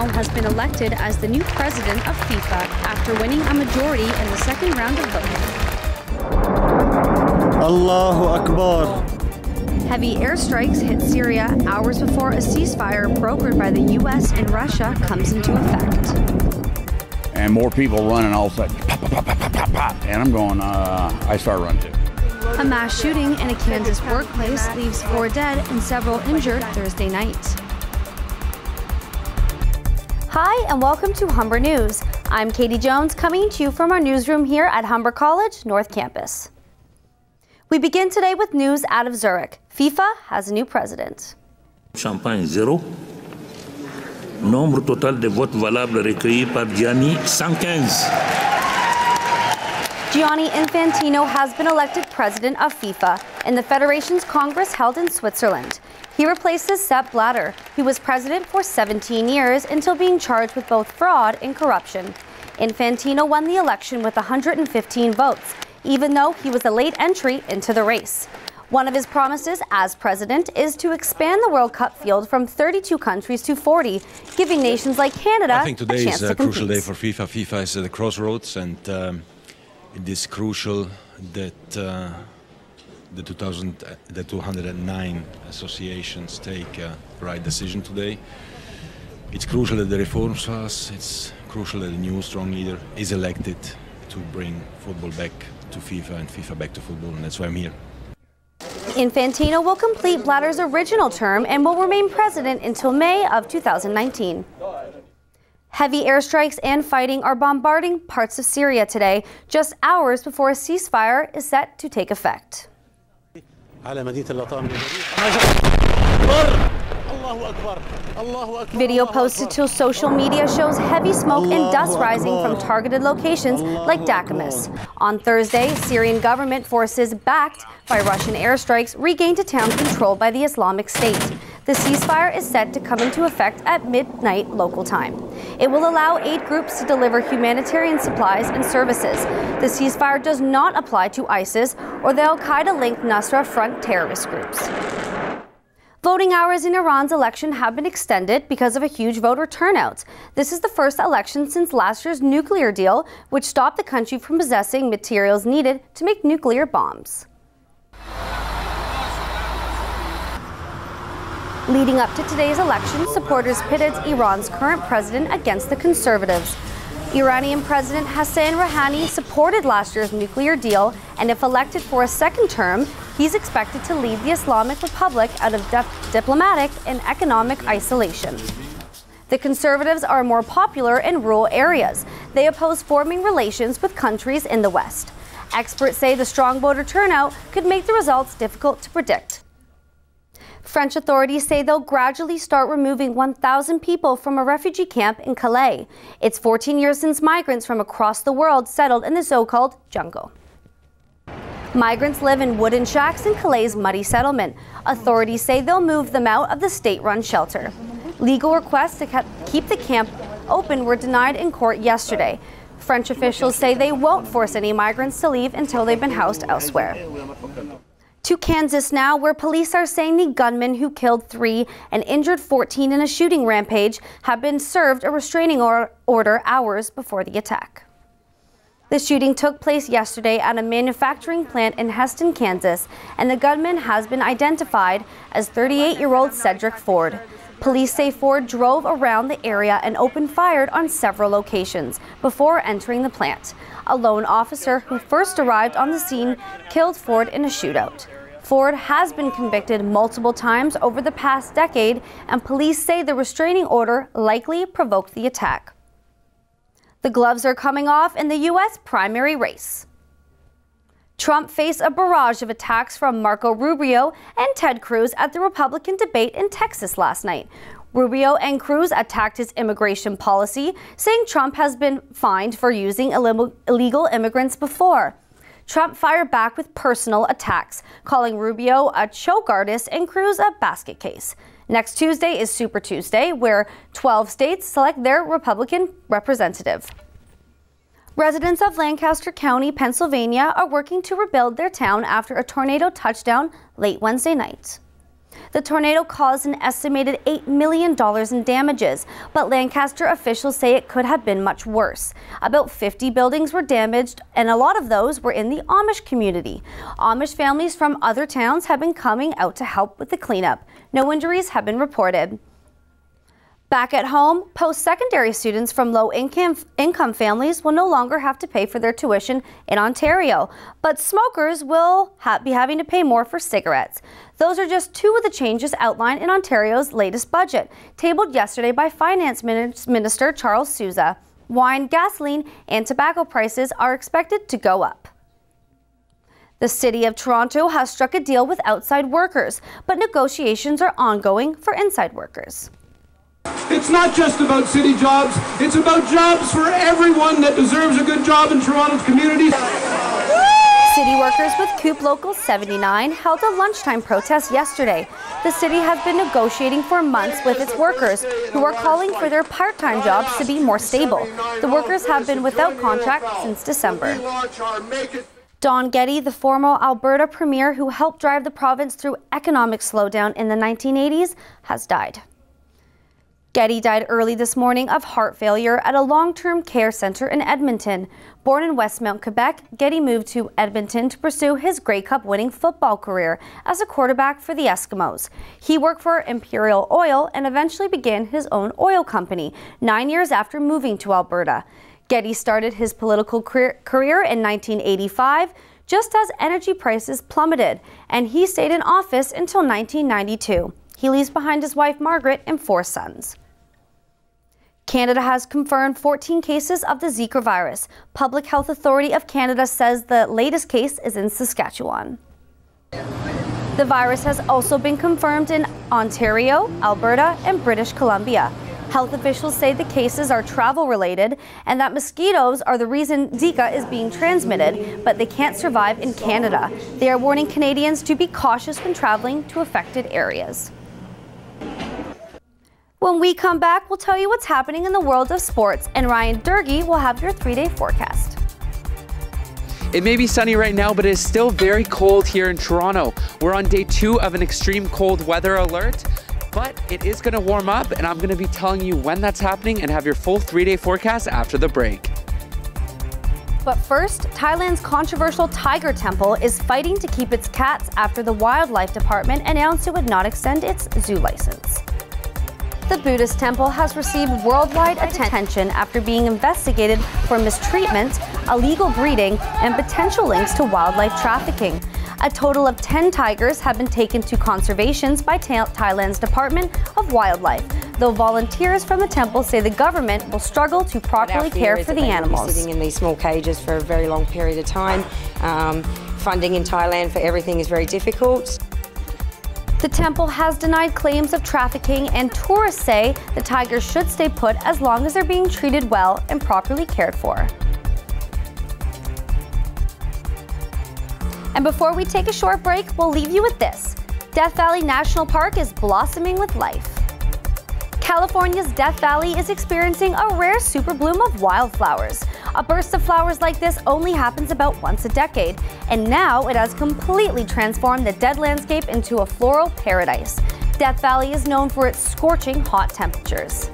Infantino has been elected as the new president of FIFA after winning a majority in the second round of voting. Allahu Akbar. Heavy airstrikes hit Syria hours before a ceasefire brokered by the U.S. and Russia comes into effect. And more people running all of a sudden, pop, pop, pop, pop, pop, pop. And I'm going, I start running too. A mass shooting in a Kansas workplace leaves 4 dead and several injured Thursday night. Hi, and welcome to Humber News. I'm Katie Jones, coming to you from our newsroom here at Humber College North Campus. We begin today with news out of Zurich. FIFA has a new president. Champagne 0. Nombre total de votes valables recueillis par Gianni 115. Gianni Infantino has been elected president of FIFA in the Federation's Congress held in Switzerland. He replaces Sepp Blatter, who was president for 17 years until being charged with both fraud and corruption. Infantino won the election with 115 votes, even though he was a late entry into the race. One of his promises as president is to expand the World Cup field from 32 countries to 40, giving nations like Canada I think today a chance is a to compete. crucial day for FIFA. FIFA is at the crossroads, and it is crucial that the 209 associations take the right decision today. It's crucial that the reforms pass. It's crucial that a new strong leader is elected to bring football back to FIFA and FIFA back to football, and that's why I'm here. Infantino will complete Blatter's original term and will remain president until May of 2019. Heavy airstrikes and fighting are bombarding parts of Syria today, just hours before a ceasefire is set to take effect. Video posted to social media shows heavy smoke and dust rising from targeted locations like Damascus. On Thursday, Syrian government forces, backed by Russian airstrikes, regained a town controlled by the Islamic State. The ceasefire is set to come into effect at midnight local time. It will allow aid groups to deliver humanitarian supplies and services. The ceasefire does not apply to ISIS or the Al-Qaeda-linked Nusra Front terrorist groups. Voting hours in Iran's election have been extended because of a huge voter turnout. This is the first election since last year's nuclear deal, which stopped the country from possessing materials needed to make nuclear bombs. Leading up to today's election, supporters pitted Iran's current president against the conservatives. Iranian President Hassan Rouhani supported last year's nuclear deal, and if elected for a second term, he's expected to lead the Islamic Republic out of diplomatic and economic isolation. The conservatives are more popular in rural areas. They oppose forming relations with countries in the West. Experts say the strong voter turnout could make the results difficult to predict. French authorities say they'll gradually start removing 1,000 people from a refugee camp in Calais. It's 14 years since migrants from across the world settled in the so-called jungle. Migrants live in wooden shacks in Calais' muddy settlement. Authorities say they'll move them out of the state-run shelter. Legal requests to keep the camp open were denied in court yesterday. French officials say they won't force any migrants to leave until they've been housed elsewhere. To Kansas now, where police are saying the gunman who killed 3 and injured 14 in a shooting rampage have been served a restraining order hours before the attack. The shooting took place yesterday at a manufacturing plant in Heston, Kansas, and the gunman has been identified as 38-year-old Cedric Ford. Police say Ford drove around the area and opened fire on several locations before entering the plant. A lone officer who first arrived on the scene killed Ford in a shootout. Ford has been convicted multiple times over the past decade, and police say the restraining order likely provoked the attack. The gloves are coming off in the U.S. primary race. Trump faced a barrage of attacks from Marco Rubio and Ted Cruz at the Republican debate in Texas last night. Rubio and Cruz attacked his immigration policy, saying Trump has been fined for using illegal immigrants before. Trump fired back with personal attacks, calling Rubio a choke artist and Cruz a basket case. Next Tuesday is Super Tuesday, where 12 states select their Republican representative. Residents of Lancaster County, Pennsylvania, are working to rebuild their town after a tornado touchdown late Wednesday night. The tornado caused an estimated $8 million in damages, but Lancaster officials say it could have been much worse. About 50 buildings were damaged, and a lot of those were in the Amish community. Amish families from other towns have been coming out to help with the cleanup. No injuries have been reported. Back at home, post-secondary students from low-income families will no longer have to pay for their tuition in Ontario, but smokers will be having to pay more for cigarettes. Those are just two of the changes outlined in Ontario's latest budget, tabled yesterday by Finance Minister Charles Sousa. Wine, gasoline, and tobacco prices are expected to go up. The City of Toronto has struck a deal with outside workers, but negotiations are ongoing for inside workers. It's not just about city jobs, it's about jobs for everyone that deserves a good job in Toronto's community. City workers with Coop Local 79 held a lunchtime protest yesterday. The city has been negotiating for months with its workers, who are calling for their part-time jobs to be more stable. The workers have been without contract since December. Don Getty, the former Alberta premier who helped drive the province through economic slowdown in the 1980s, has died. Getty died early this morning of heart failure at a long-term care center in Edmonton. Born in Westmount, Quebec, Getty moved to Edmonton to pursue his Grey Cup winning football career as a quarterback for the Eskimos. He worked for Imperial Oil and eventually began his own oil company 9 years after moving to Alberta. Getty started his political career in 1985, just as energy prices plummeted, and he stayed in office until 1992. He leaves behind his wife Margaret and 4 sons. Canada has confirmed 14 cases of the Zika virus. Public Health Authority of Canada says the latest case is in Saskatchewan. The virus has also been confirmed in Ontario, Alberta, and British Columbia. Health officials say the cases are travel-related and that mosquitoes are the reason Zika is being transmitted, but they can't survive in Canada. They are warning Canadians to be cautious when traveling to affected areas. When we come back, we'll tell you what's happening in the world of sports, and Ryan Durgee will have your 3-day forecast. It may be sunny right now, but it is still very cold here in Toronto. We're on day 2 of an extreme cold weather alert, but it is going to warm up, and I'm going to be telling you when that's happening and have your full 3-day forecast after the break. But first, Thailand's controversial tiger temple is fighting to keep its cats after the Wildlife Department announced it would not extend its zoo license. The Buddhist temple has received worldwide attention after being investigated for mistreatment, illegal breeding, and potential links to wildlife trafficking. A total of 10 tigers have been taken to conservations by Thailand's Department of Wildlife, though volunteers from the temple say the government will struggle to properly care for the animals. Sitting in these small cages for a very long period of time. Funding in Thailand for everything is very difficult. The temple has denied claims of trafficking, and tourists say the tigers should stay put as long as they're being treated well and properly cared for. And before we take a short break, we'll leave you with this. Death Valley National Park is blossoming with life. California's Death Valley is experiencing a rare super bloom of wildflowers. A burst of flowers like this only happens about once a decade, and now it has completely transformed the dead landscape into a floral paradise. Death Valley is known for its scorching hot temperatures.